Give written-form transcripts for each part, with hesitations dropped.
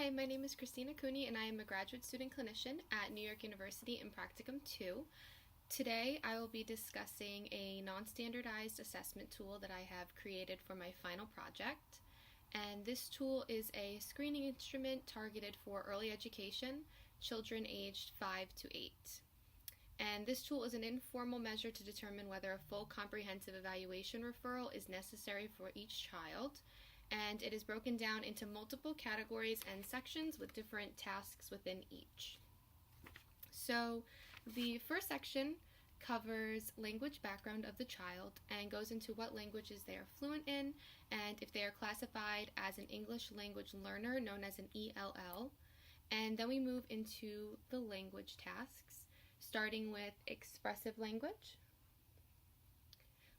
Hi, my name is Christina Cooney and I am a graduate student clinician at New York University in Practicum 2. Today I will be discussing a non-standardized assessment tool that I have created for my final project. And this tool is a screening instrument targeted for early education, children aged 5 to 8. And this tool is an informal measure to determine whether a full comprehensive evaluation referral is necessary for each child. And it is broken down into multiple categories and sections with different tasks within each. So the first section covers language background of the child and goes into what languages they are fluent in and if they are classified as an English language learner known as an ELL. And then we move into the language tasks, starting with expressive language.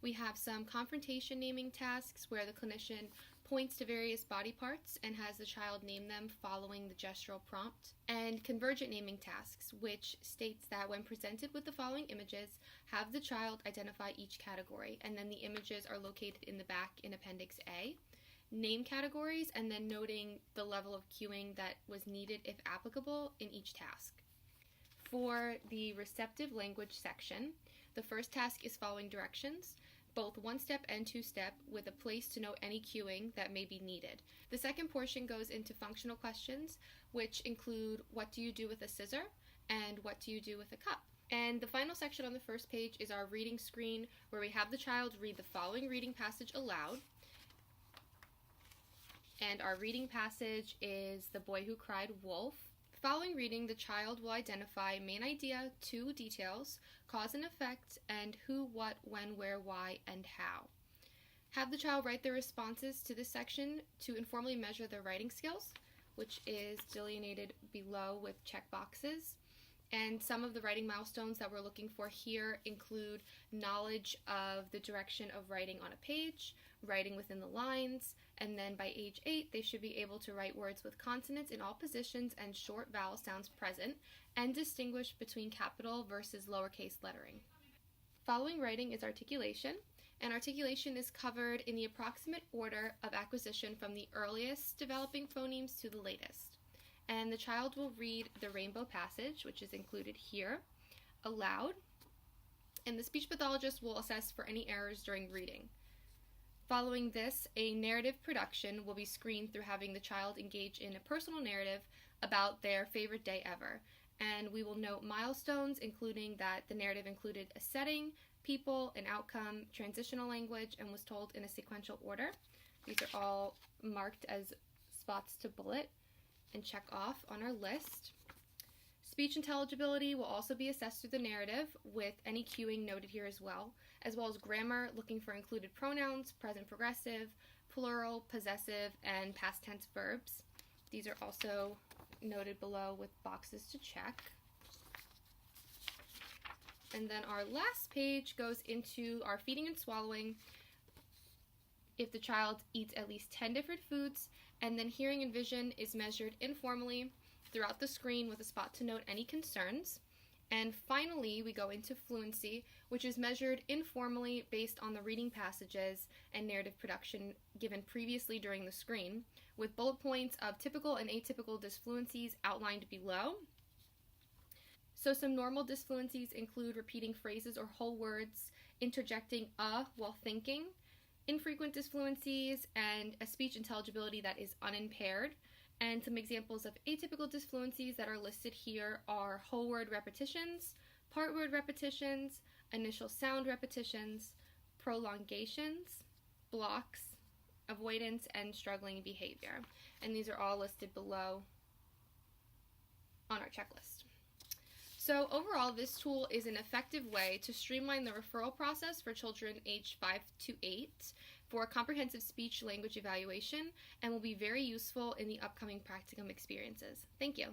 We have some confrontation naming tasks where the clinician points to various body parts and has the child name them following the gestural prompt, and convergent naming tasks, which states that when presented with the following images, have the child identify each category, and then the images are located in the back in Appendix A. Name categories, and then noting the level of cueing that was needed if applicable in each task. For the receptive language section, the first task is following directions, both one-step and two-step, with a place to note any cueing that may be needed. The second portion goes into functional questions, which include what do you do with a scissor and what do you do with a cup. And the final section on the first page is our reading screen, where we have the child read the following reading passage aloud. And our reading passage is The Boy Who Cried Wolf. Following reading, the child will identify main idea, two details, cause and effect, and who, what, when, where, why, and how. Have the child write their responses to this section to informally measure their writing skills, which is delineated below with check boxes. And some of the writing milestones that we're looking for here include knowledge of the direction of writing on a page, writing within the lines, and then by age 8 they should be able to write words with consonants in all positions and short vowel sounds present, and distinguish between capital versus lowercase lettering. Following writing is articulation, and articulation is covered in the approximate order of acquisition from the earliest developing phonemes to the latest. And the child will read the rainbow passage, which is included here, aloud, and the speech pathologist will assess for any errors during reading. Following this, a narrative production will be screened through having the child engage in a personal narrative about their favorite day ever. And we will note milestones, including that the narrative included a setting, people, an outcome, transitional language, and was told in a sequential order. These are all marked as spots to bullet and check off on our list. Speech intelligibility will also be assessed through the narrative with any cueing noted here as well as grammar, looking for included pronouns, present progressive, plural, possessive, and past tense verbs. These are also noted below with boxes to check. And then our last page goes into our feeding and swallowing. If the child eats at least 10 different foods, and then hearing and vision is measured informally throughout the screen with a spot to note any concerns. And finally, we go into fluency, which is measured informally based on the reading passages and narrative production given previously during the screen, with bullet points of typical and atypical disfluencies outlined below. So some normal disfluencies include repeating phrases or whole words, interjecting while thinking, infrequent disfluencies, and a speech intelligibility that is unimpaired. And some examples of atypical disfluencies that are listed here are whole word repetitions, part word repetitions, initial sound repetitions, prolongations, blocks, avoidance, and struggling behavior. And these are all listed below on our checklist. So overall, this tool is an effective way to streamline the referral process for children aged 5 to 8 for comprehensive speech language evaluation, and will be very useful in the upcoming practicum experiences. Thank you.